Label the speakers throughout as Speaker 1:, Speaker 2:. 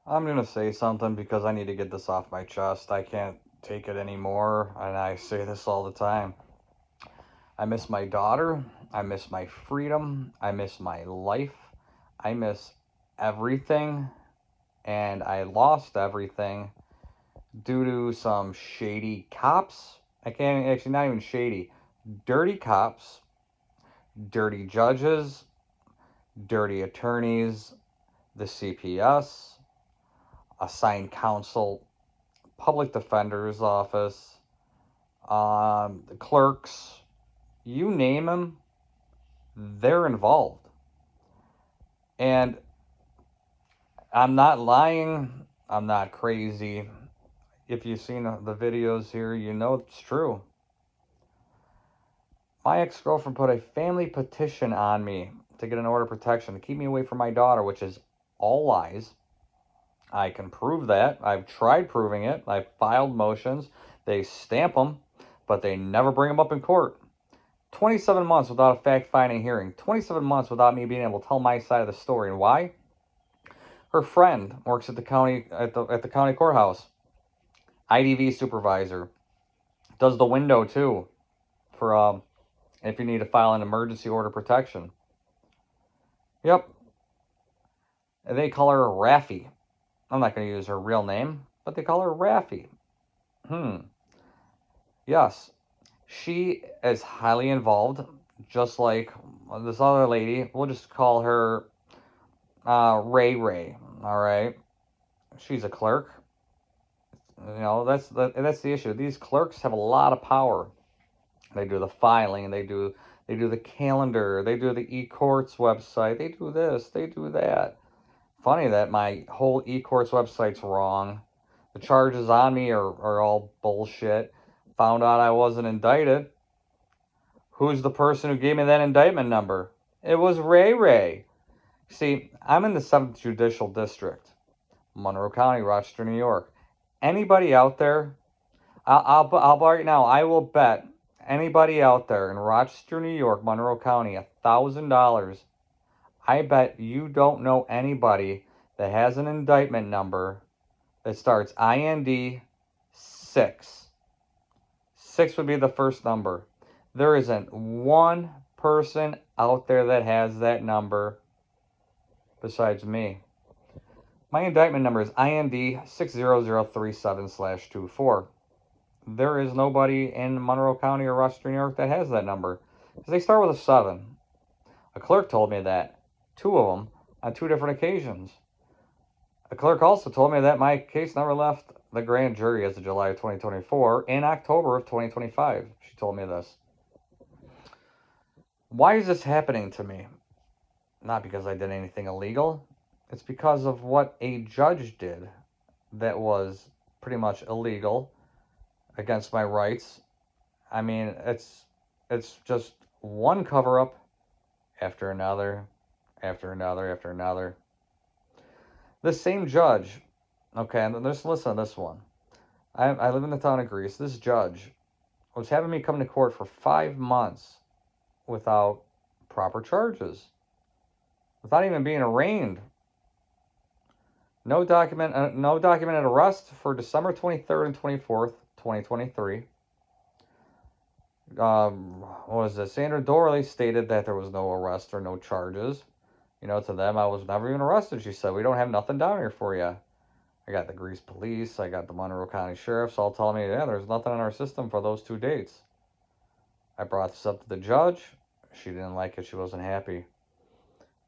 Speaker 1: I'm gonna say something because I need to get this off my chest. I can't take it anymore, and I say this all the time. I miss my daughter. I miss my freedom. I miss my life. I miss everything, and I lost everything due to some shady cops. I can't actually, not even shady, dirty cops, dirty judges, dirty attorneys, the CPS, assigned counsel, public defender's office, the clerks, you name them, they're involved. And I'm not lying, I'm not crazy. If you've seen the videos here, you know it's true. My ex-girlfriend put a family petition on me to get an order of protection to keep me away from my daughter, which is all lies. I can prove that. I've tried proving it. I've filed motions. They stamp them, but they never bring them up in court. 27 months without a fact-finding hearing. 27 months without me being able to tell my side of the story. And why? Her friend works at the county courthouse. IDV supervisor. Does the window too for if you need to file an emergency order of protection. Yep. And they call her Raffy. I'm not going to use her real name, but they call her Raffy. Yes. She is highly involved, just like this other lady. We'll just call her Ray Ray. All right. She's a clerk. You know, that's the issue. These clerks have a lot of power. They do the filing, they do the calendar, they do the eCourts website, they do this, they do that. Funny that my whole eCourts website's wrong. The charges on me are all bullshit. Found out I wasn't indicted. Who's the person who gave me that indictment number? It was Ray Ray. See, I'm in the 7th Judicial District, Monroe County, Rochester, New York. Anybody out there, I'll bet right now, I will bet anybody out there in Rochester, New York, Monroe County, $1,000. I bet you don't know anybody that has an indictment number that starts IND 6. 6 would be the first number. There isn't one person out there that has that number besides me. My indictment number is IND 60037/24. There is nobody in Monroe County or Rochester, New York that has that number. Because they start with a 7. A clerk told me that. 2 of them on 2 different occasions. A clerk also told me that my case never left the grand jury as of July of 2024. In October of 2025, she told me this. Why is this happening to me? Not because I did anything illegal. It's because of what a judge did that was pretty much illegal against my rights. I mean, it's just one cover-up after another, after another, after another. This same judge, okay, and just listen to this one. I live in the town of Greece. This judge was having me come to court for 5 months without proper charges, without even being arraigned. No documented arrest for December 23rd and 24th, 2023. What was it? Sandra Dorley stated that there was no arrest or no charges. You know, to them, I was never even arrested. She said, we don't have nothing down here for you. I got the Greece police. I got the Monroe County Sheriff's all telling me, yeah, there's nothing in our system for those 2 dates. I brought this up to the judge. She didn't like it. She wasn't happy.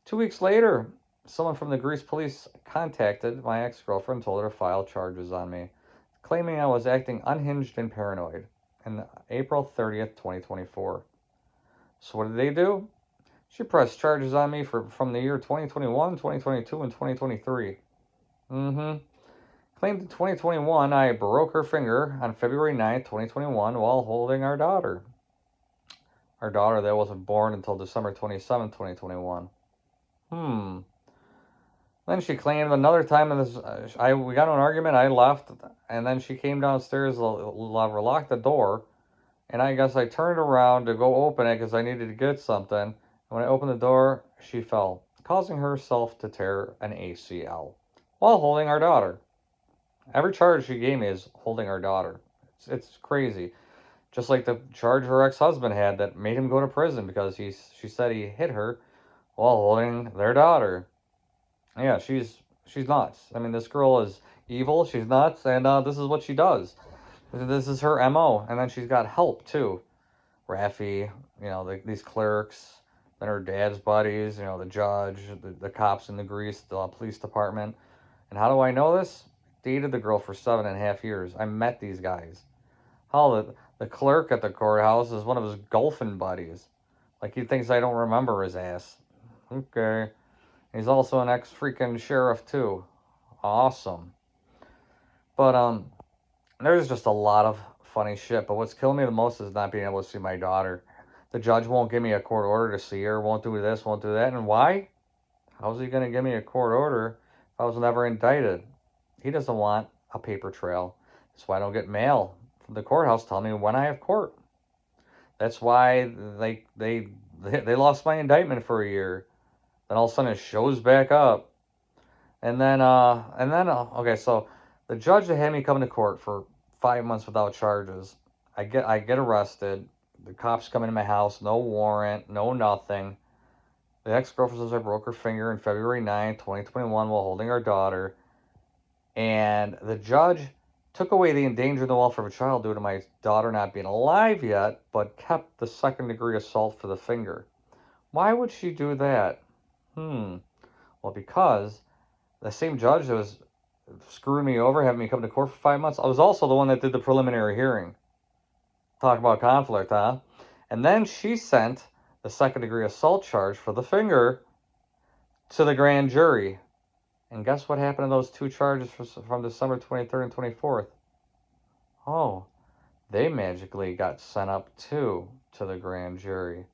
Speaker 1: 2 weeks later, someone from the Greece police contacted my ex-girlfriend and told her to file charges on me, claiming I was acting unhinged and paranoid on April 30th, 2024. So what did they do? She pressed charges on me from the year 2021, 2022, and 2023. Claimed in 2021 I broke her finger on February 9th, 2021 while holding our daughter. Our daughter that wasn't born until December 27th, 2021. Then she claimed another time in this, we got in an argument, I left, and then she came downstairs, locked the door, and I guess I turned around to go open it because I needed to get something. And when I opened the door, she fell, causing herself to tear an ACL. while holding our daughter. Every charge she gave me is holding our daughter. It's crazy. Just like the charge her ex-husband had that made him go to prison because she said he hit her while holding their daughter. Yeah, she's nuts. I mean, this girl is evil. She's nuts, and this is what she does. This is her MO, and then she's got help too. Raffy, these clerks, then her dad's buddies, the judge, the cops in the Greece, the police department. And how do I know this? Dated the girl for 7.5 years. I met these guys. Hell, the clerk at the courthouse is one of his golfing buddies. Like he thinks I don't remember his ass. Okay. He's also an ex freaking sheriff too. Awesome. But there's just a lot of funny shit. But what's killing me the most is not being able to see my daughter. The judge won't give me a court order to see her. Won't do this. Won't do that. And why? How's he gonna give me a court order if I was never indicted? He doesn't want a paper trail. That's why I don't get mail from the courthouse telling me when I have court. That's why they lost my indictment for a year. Then all of a sudden it shows back up. Okay, so the judge that had me come to court for 5 months without charges, I get arrested. The cops come into my house, no warrant, no nothing. The ex-girlfriend says I broke her finger in February 9th, 2021 while holding our daughter. And the judge took away the endangered the welfare of a child due to my daughter not being alive yet, but kept the second-degree assault for the finger. Why would she do that? Well, because the same judge that was screwing me over, having me come to court for 5 months, I was also the one that did the preliminary hearing. Talk about conflict, huh? And then she sent the second-degree assault charge for the finger to the grand jury. And guess what happened to those two charges from December 23rd and 24th? Oh, they magically got sent up too to the grand jury.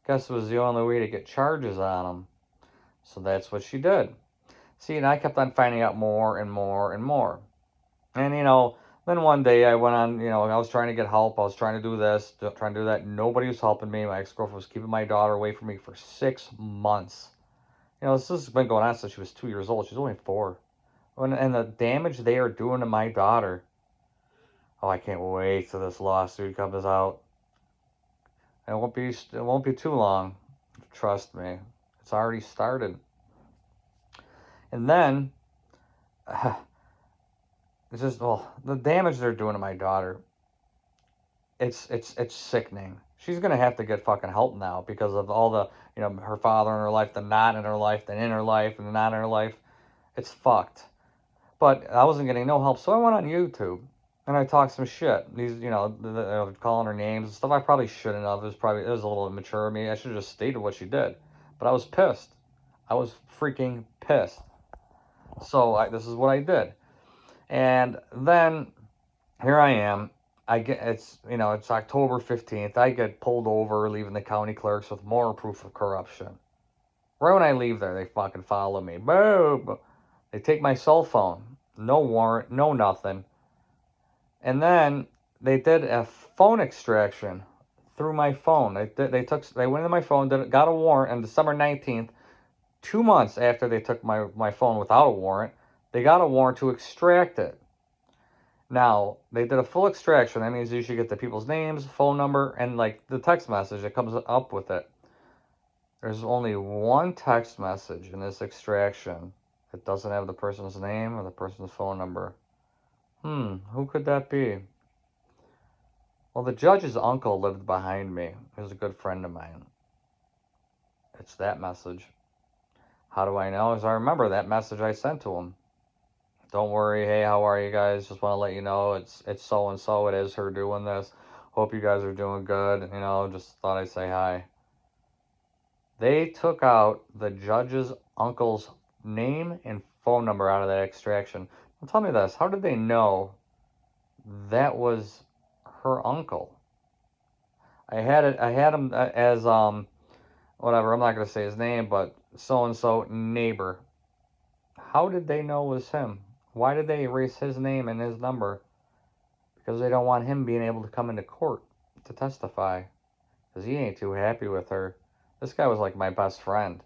Speaker 1: Guess it was the only way to get charges on them. So that's what she did. See, and I kept on finding out more and more and more. And, then one day I went on, I was trying to get help. I was trying to do this, trying to do that. Nobody was helping me. My ex-girlfriend was keeping my daughter away from me for 6 months. This has been going on since she was 2 years old. She's only 4. And the damage they are doing to my daughter. Oh, I can't wait till this lawsuit comes out. It won't be too long. Trust me. It's already started. And then it's just the damage they're doing to my daughter. It's sickening. She's gonna have to get fucking help now because of all the her father in her life, the not in her life, the in her life, and the not in her life. It's fucked. But I wasn't getting no help, so I went on YouTube and I talked some shit. These, calling her names and stuff. I probably shouldn't have. It was a little immature of me. I should have just stated what she did. But I was pissed. I was freaking pissed. So this is what I did. And then here I am. It's October 15th. I get pulled over leaving the county clerks with more proof of corruption. Right when I leave there, they fucking follow me. Boom. They take my cell phone. No warrant, no nothing. And then they did a phone extraction through my phone. They went into my phone, got a warrant on December 19th, 2 months after they took my phone without a warrant. They got a warrant to extract it. Now, they did a full extraction. That means you should get the people's names, phone number, and like the text message that comes up with it. There's only one text message in this extraction that doesn't have the person's name or the person's phone number. Who could that be? Well, the judge's uncle lived behind me. He was a good friend of mine. It's that message. How do I know? As I remember that message I sent to him. Don't worry. Hey, how are you guys? Just want to let you know it's so and so. It is her doing this. Hope you guys are doing good. Just thought I'd say hi. They took out the judge's uncle's name and phone number out of that extraction. Now tell me this. How did they know that was her uncle? I had him as whatever. I'm not gonna say his name, but so and so neighbor. How did they know it was him? Why did they erase his name and his number? Because they don't want him being able to come into court to testify. Because he ain't too happy with her. This guy was like my best friend.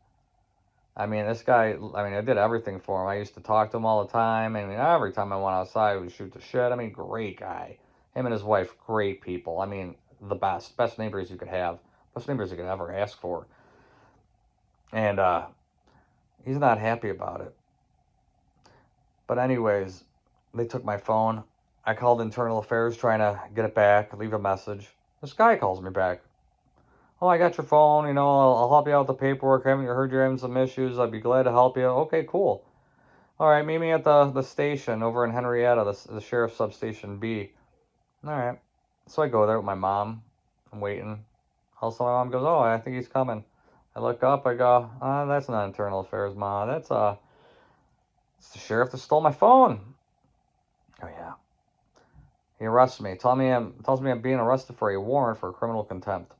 Speaker 1: I mean, this guy, I mean, I did everything for him. I used to talk to him all the time. I mean, every time I went outside, we would shoot the shit. I mean, great guy. Him and his wife, great people. I mean, the best. Best neighbors you could have. Best neighbors you could ever ask for. And he's not happy about it. But anyways, they took my phone. I called internal affairs trying to get it back, leave a message. This guy calls me back. Oh, I got your phone. You know, I'll help you out with the paperwork. I haven't heard you're having some issues. I'd be glad to help you. Okay, cool. All right, meet me at the station over in Henrietta, the sheriff's substation B. All right. So I go there with my mom. I'm waiting. Also, my mom goes, "Oh, I think he's coming." I look up. I go, "That's not internal affairs, Ma. It's the sheriff that stole my phone." Oh yeah. He arrests me. Tells me I'm being arrested for a warrant for criminal contempt.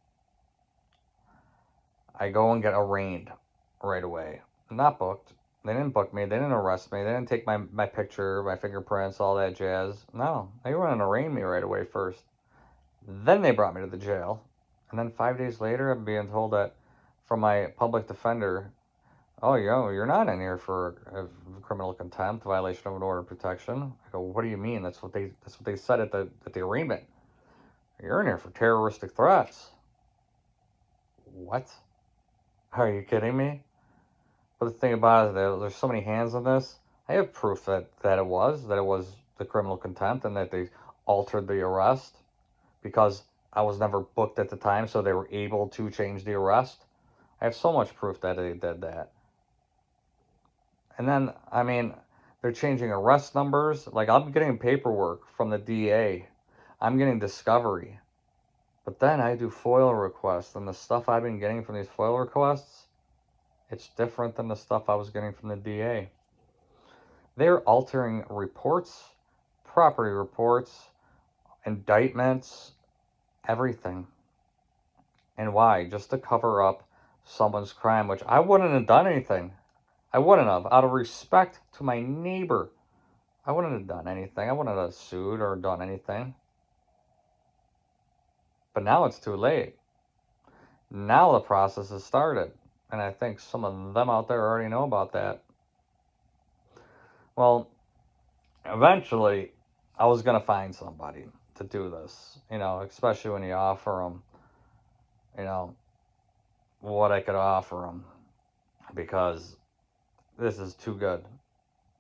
Speaker 1: I go and get arraigned right away. I'm not booked. They didn't book me. They didn't arrest me. They didn't take my picture, my fingerprints, all that jazz. No, they went and arraigned me right away first. Then they brought me to the jail. And then 5 days later, I'm being told that from my public defender, "Oh, you're not in here for a criminal contempt, violation of an order of protection." I go, "What do you mean?" That's what they said at the arraignment. "You're in here for terroristic threats." What? Are you kidding me? But the thing about it, there's so many hands on this. I have proof that it was the criminal contempt and that they altered the arrest because I was never booked at the time, so they were able to change the arrest. I have so much proof that they did that. And then, I mean, they're changing arrest numbers. Like, I'm getting paperwork from the DA. I'm getting discovery. But then I do FOIL requests, and the stuff I've been getting from these FOIL requests, it's different than the stuff I was getting from the DA. They're altering reports, property reports, indictments, everything. And why? Just to cover up someone's crime, which I wouldn't have done anything. I wouldn't have. Out of respect to my neighbor, I wouldn't have done anything. I wouldn't have sued or done anything. But now it's too late. Now the process has started. And I think some of them out there already know about that. Well, eventually, I was going to find somebody to do this, especially when you offer them, you know, what I could offer them, because this is too good.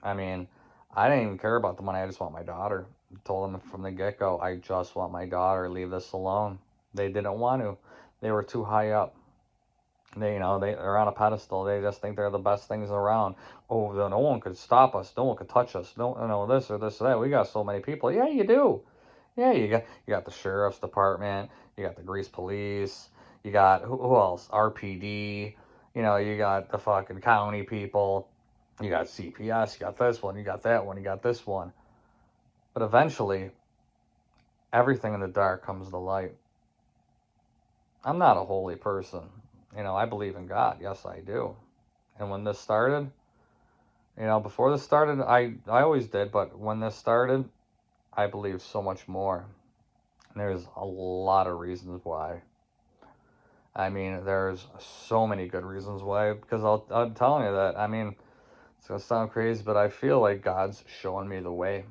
Speaker 1: I mean, I didn't even care about the money. I just want my daughter. I told them from the get-go, I just want my daughter. Leave this alone. They didn't want to. They were too high up. They're on a pedestal. They just think they're the best things around. Oh, no one could stop us. No one could touch us. No, this or this or that. We got so many people. Yeah, you do. Yeah, you got the sheriff's department. You got the Grease Police. You got who else? RPD. You got the fucking county people. You got CPS. You got this one. You got that one. You got this one. But eventually, everything in the dark comes to light. I'm not a holy person. I believe in God. Yes, I do. And when this started, before this started, I always did, but when this started, I believe so much more. And there's a lot of reasons why. I mean, there's so many good reasons why, because I'm telling you that. I mean, it's going to sound crazy, but I feel like God's showing me the way.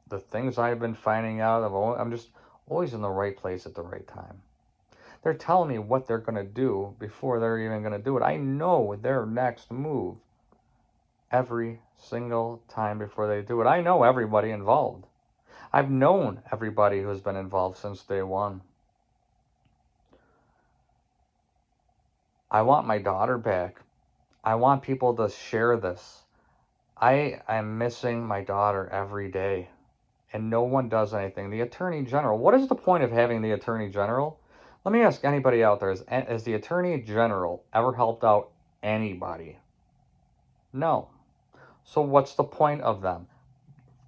Speaker 1: The things I've been finding out, I'm just always in the right place at the right time. They're telling me what they're going to do before they're even going to do it. I know their next move every single time before they do it. I know everybody involved. I've known everybody who's been involved since day one. I want my daughter back. I want people to share this. I am missing my daughter every day, and no one does anything. The Attorney General, what is the point of having the Attorney General? Let me ask anybody out there, has the Attorney General ever helped out anybody? No. So what's the point of them?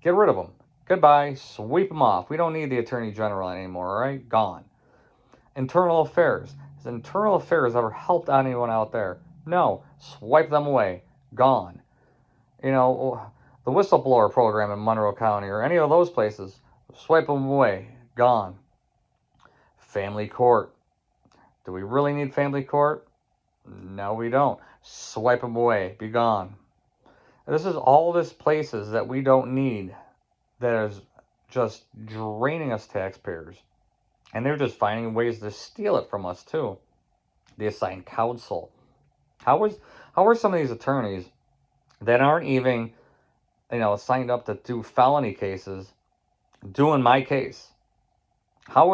Speaker 1: Get rid of them. Goodbye. Sweep them off. We don't need the Attorney General anymore, all right? Gone. Internal Affairs. Has Internal Affairs ever helped anyone out there? No. Swipe them away. Gone. The whistleblower program in Monroe County or any of those places, swipe them away. Gone. Family court. Do we really need family court? No, we don't. Swipe them away. Be gone. This is all this places that we don't need that is just draining us taxpayers. And they're just finding ways to steal it from us too. The assigned counsel. How is how are some of these attorneys that aren't even, signed up to do felony cases doing my case? How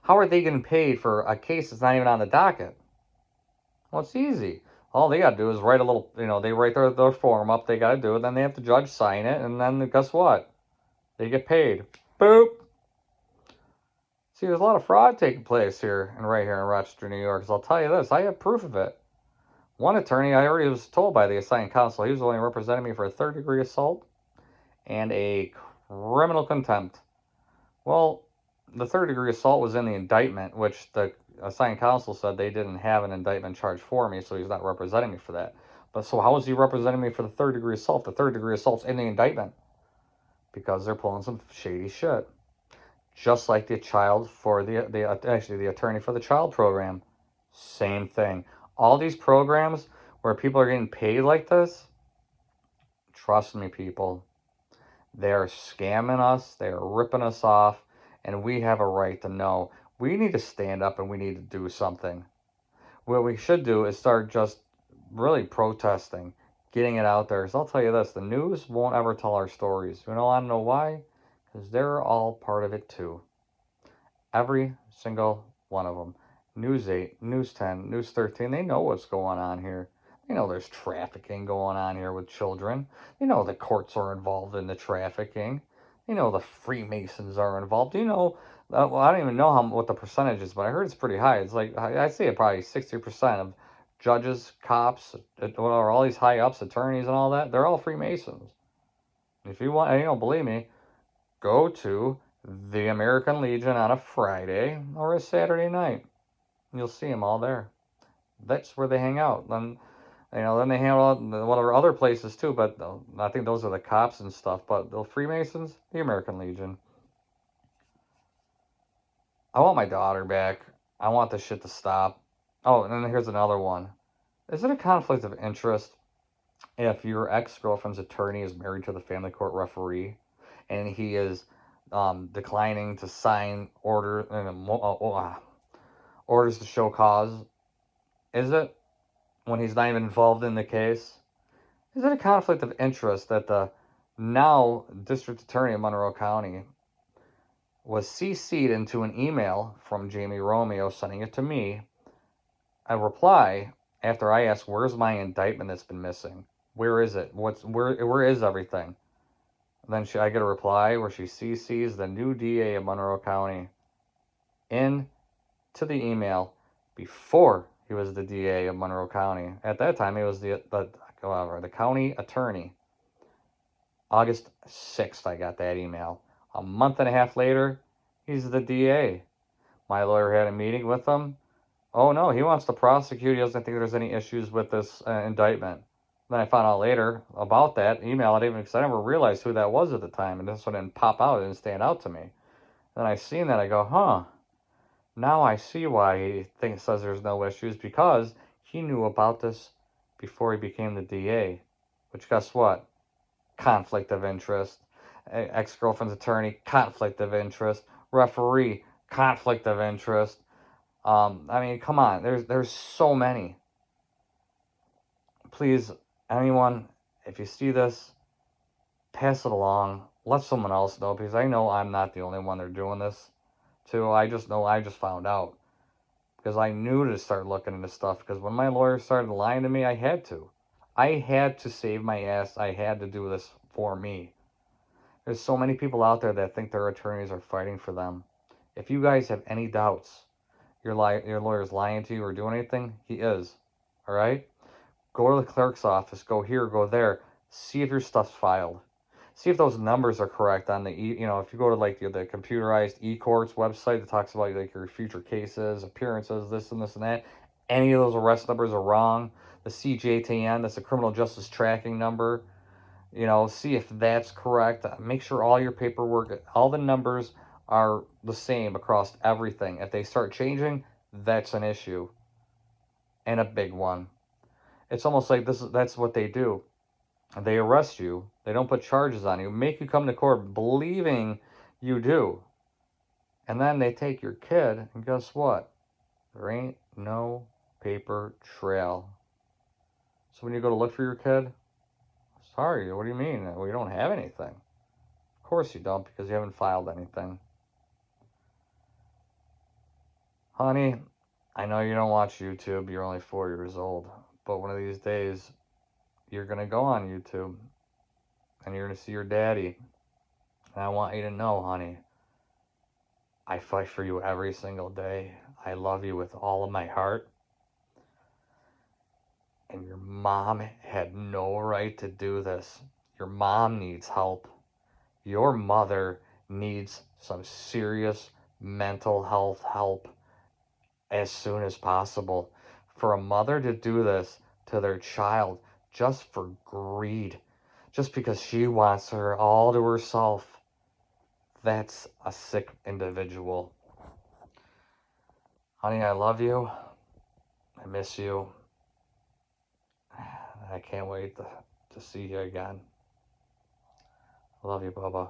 Speaker 1: are they getting paid for a case that's not even on the docket? Well, it's easy. All they got to do is write a little, they write their form up. They got to do it. Then they have the judge sign it. And then guess what? They get paid. Boop. See, there's a lot of fraud taking place here and right here in Rochester, New York. So I'll tell you this. I have proof of it. One attorney, I already was told by the assigned counsel, he was only representing me for a third-degree assault and a criminal contempt. Well, the third-degree assault was in the indictment, which the assigned counsel said they didn't have an indictment charge for me, so he's not representing me for that. But so how is he representing me for the third-degree assault? The third-degree assault's in the indictment because they're pulling some shady shit. Just like the child for the attorney for the child program. Same thing. All these programs where people are getting paid like this, trust me, people, they're scamming us, they're ripping us off, and we have a right to know. We need to stand up and we need to do something. What we should do is start just really protesting, getting it out there. So I'll tell you this, the news won't ever tell our stories. I don't know why? Because they're all part of it too. Every single one of them. News 8, News 10, News 13, they know what's going on here. They know there's trafficking going on here with children. They know the courts are involved in the trafficking. They know the Freemasons are involved. Well, I don't even know what the percentage is, but I heard it's pretty high. It's like, I'd say probably 60% of judges, cops, whatever, all these high ups, attorneys and all that, they're all Freemasons. If you want, and you don't believe me, go to the American Legion on a Friday or a Saturday night. You'll see them all there. That's where they hang out. Then they hang out in whatever other places too, but I think those are the cops and stuff. But the Freemasons, the American Legion. I want my daughter back. I want this shit to stop. Oh, and then here's another one. Is it a conflict of interest if your ex-girlfriend's attorney is married to the family court referee and he is declining to sign orders to show cause? Is it, when he's not even involved in the case? Is it a conflict of interest that the now district attorney of Monroe County was CC'd into an email from Jamie Romeo sending it to me, a reply after I asked, where's my indictment that's been missing? Where is it? Where is everything? And then I get a reply where she CCs the new DA of Monroe County in to the email before he was the DA of Monroe County. At that time, he was the county attorney. August 6th, I got that email. A month and a half later, he's the DA. My lawyer had a meeting with him. Oh no, he wants to prosecute. He doesn't think there's any issues with this indictment. Then I found out later about that email. I didn't, because I never realized who that was at the time, and this one didn't pop out. It didn't stand out to me. Then I seen that. I go, huh. Now I see why he says there's no issues, because he knew about this before he became the DA. Which, guess what? Conflict of interest. Ex-girlfriend's attorney, conflict of interest. Referee, conflict of interest. I mean, come on. There's so many. Please, anyone, if you see this, pass it along. Let someone else know, because I know I'm not the only one they're doing this to. I just know I just found out. Because I knew to start looking into stuff. Because when my lawyer started lying to me, I had to. I had to save my ass. I had to do this for me. There's so many people out there that think their attorneys are fighting for them. If you guys have any doubts, your lawyer's lying to you or doing anything, he is. All right? Go to the clerk's office. Go here, go there. See if your stuff's filed. See if those numbers are correct on the, if you go to like the computerized e-courts website that talks about like your future cases, appearances, this and this and that. Any of those arrest numbers are wrong. The CJTN, that's a criminal justice tracking number. See if that's correct. Make sure all your paperwork, all the numbers are the same across everything. If they start changing, that's an issue. And a big one. It's almost like that's what they do. They arrest you. They don't put charges on you. Make you come to court believing you do. And then they take your kid, and guess what? There ain't no paper trail. So when you go to look for your kid, sorry, what do you mean? We don't have anything. Of course you don't, because you haven't filed anything. Honey, I know you don't watch YouTube. You're only 4 years old. But one of these days, you're going to go on YouTube and you're going to see your daddy. And I want you to know, honey, I fight for you every single day. I love you with all of my heart. And your mom had no right to do this. Your mom needs help. Your mother needs some serious mental health help as soon as possible. For a mother to do this to their child just for greed, just because she wants her all to herself, that's a sick individual. Honey, I love you. I miss you. I can't wait to see you again. I love you, Bubba.